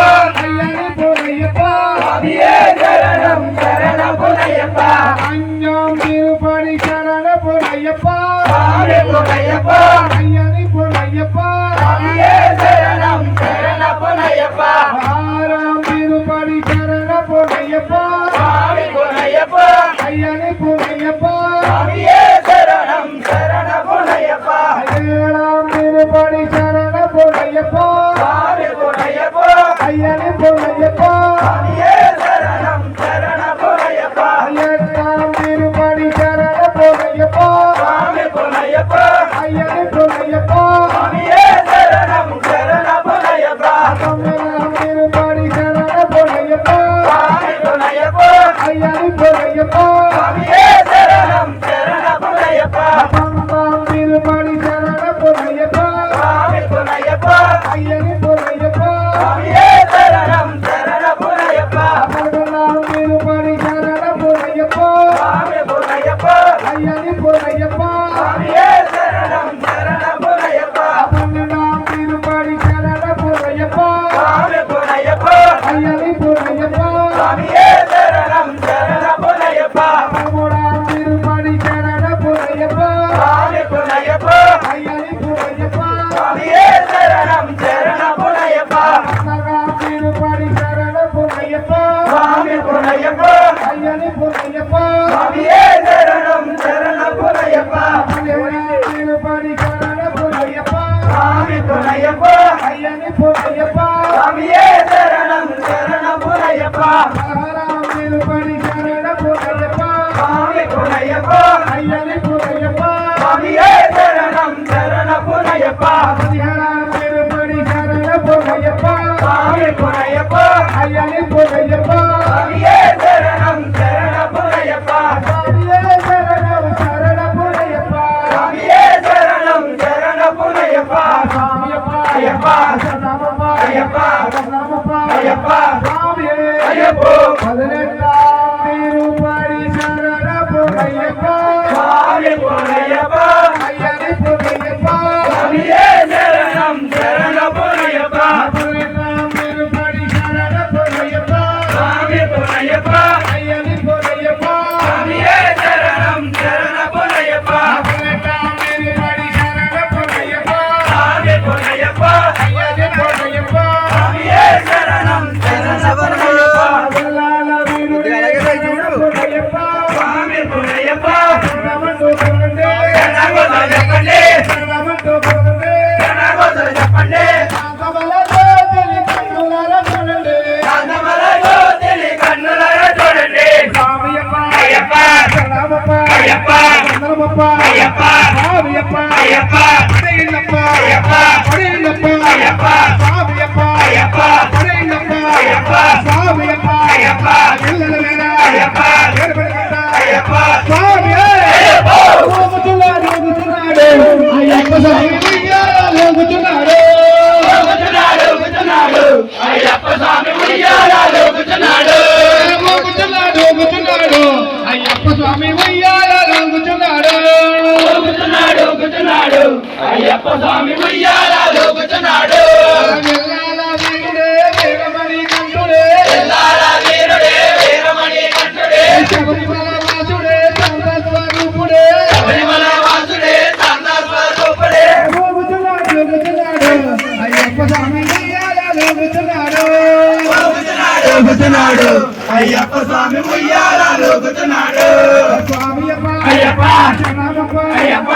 ஐயனி பொன்னையப்பா சுவாமியே சரணம் சரணம் பொன்னையப்பா அஞ்சாம் திருப்படி சரண பொன்னையப்பா சுவாமி பொன்னையப்பா ஐயனி பொன்னையப்பா சுவாமியே சரணம் சரணம் பொன்னையப்பா ஆறாம் திருப்படி சரண பொன்னையப்பா சுவாமி பொன்னையப்பா ஐயனி பொன்னையப்பா சுவாமியே சரணம் சரணம் பொன்னையப்பா ஏழாம் திருப்படி சரண பொன்னையப்பா சுவாமி பொன்னையப்பா ஐயனி பொன்னையப்பா சுவாமியே சரணம் சரணம் பொன்னையப்பா எட்டாம் திருப்படி சரண பொன்னையப்பா சுவாமி பொன்னையப்பா ஐயனி பொன்னையப்பா சுவாமியே சரணம் சரணம் பொன்னையப்பா பன்னெண்டாம் திருப்படி சரண பொன்னையப்பா சுவாமி பொன்னையப்பா ஐயனி பொன்னையப்பா சுவாமியே சரணம் சரணம் பொன்னையப்பா பன்னெண்டாம் திருப்படி சரண பொன்னையப்பா சுவாமி பொன்னையப்பா ஐயனி பொன்னையப்பா சுவாமியே சரணம் சரணம் பொன்னையப்பா பதினொன்றாம் திருப்படி சரண பொன்னையப்பா சுவாமி பொன்னையப்பா ஐயனி பொன்னையப்பா சுவாமியே சரணம் சரணம் பொன்னையப்பா பன்னெண்டாம் திருப்படி சரண பொன்னையப்பா சுவாமி பொன்னையப்பா ஐயனி பொன்னையப்பா சுவாமியே சரணம் சரணம் பொன்னையப்பா பதிமூணாம் திருப்படி சரண பொன்னையப்பா சுவாமி பொன்னையப்பா ஐயனி பொன்னையப்பா சுவாமியே சரணம் சரணம் பொன்னையப்பா பதினாறாம் திருப்படி சரண பொன்னையப்பா சுவாமி பொன்னையப்பா ஐயனி பொன்னையப்பா சுவாமியே சரணம் சரணம் பொன்னையப்பா பதினேழாம் திருப்படி சரண பொன்னையப்பா சுவாமி பொன்னையப்பா ஐயனி பொன்னையப்பா சுவாமியே சரணம் சரணம் பொன்னையப்பா பதினாறாம் திருப்படி சரண பொன்னையப்பா சுவாமி பொன்னையப்பா ஐயனி பொன்னையப்பா சுவாமியே சரணம் சரணம் பொன்னையப்பா பதினேழாம் திருப்படி சரண பொன்னையப்பா சுவாமி பொன்னையப்பா ஐயனி பொன்னையப்பா சுவாமியே சரணம் சரணம் பொன்னையப்பா சுவாமியே சரணம் சரண பொன்னையப்பா சுவாமியே சரணம் சரணம் பொன்னையப்பா சுவாமியப்பா ஐயப்பா சரணமப்பா ஐயப்பா சரணமப்பா ஐயப்பா சுவாமியே ஐயப்போ பதினெட்டாம் திருப்படி சரண பொன்னையப்பா சுவாமி பொன்னையப்பா ஐயனி பொன்னையப்பா சுவாமியே சரணம் சரணம் பொன்னையப்பா பதினெட்டாம் திருப்படி சரண பொன்னையப்பா சுவாமி பொன்னையப்பா ஐயனி பொன்னையப்பா சுவாமியே சரணம் சரணம் பொன்னையப்பா பதினெட்டாம் திருப்படி சரண பொன்னையப்பா சுவாமி பொன்னையப்பா ஐயனி பொன்னையப்பா சுவாமியே சரணம் சரணம் பொன்னையப்பா வல்லால வீடு பொன்னையப்பா சுவாமி பொன்னையப்பா சரணமட்டு பொன்னே சரணகோச ஜப்பண்டே சரணமட்டு பொன்னே சரணகோச ஜப்பண்டே கமல ஜோதிலி கண்ணுலர பொன்னே காந்தமல ஜோதிலி கண்ணுலர చూడండి சாமியப்பா ஐயப்பா சரணமப்பா ஐயப்பா சரணமப்பா ஐயப்பா சாமியப்பா ஐயப்பா படையில்லப்பா ஐயப்பா படையில்லப்பா ஐயப்பா சாமியப்பா ஐயப்பா படையில்லப்பா ஐயப்பா சாமியப்பா ஐயப்பா எல்லல வேடா ஐயப்பா ஏற்படுகட்டா ஐயப்பா சாமியே ஐயப்பா లోగుచున్నాడు అయ్యప్ప స్వామి లోగుచున్నాడు లోగుచున్నాడు అయ్యప్ప స్వామి ఉయ్యాలలో కూర్చున్నాడు లోగుచున్నాడు అయ్యప్ప స్వామి ఉయ్యాలలో కూర్చున్నాడు కూర్చున్నాడు అయ్యప్ప స్వామి ఉయ్యాలలో కూర్చున్నాడు ఎల్లాల వీరుడే వీరమణి కంఠుడే ఎల్లాల వీరుడే వీరమణి కంఠుడే శబరిమల వాసుడే సంతస్వరూపుడే శబరిమల వాసుడే సంతస్వరూపుడే లోగుచున్నాడు అయ్యప్ప స్వామి ఉయ్యాలలో కూర్చున్నాడు కూర్చున్నాడు అయ్యప్ప స్వామి ఉయ్యాలలో కూర్చున్నాడు స్వామి అయ్యప్ప శరణమప్ప అయ్యప్ప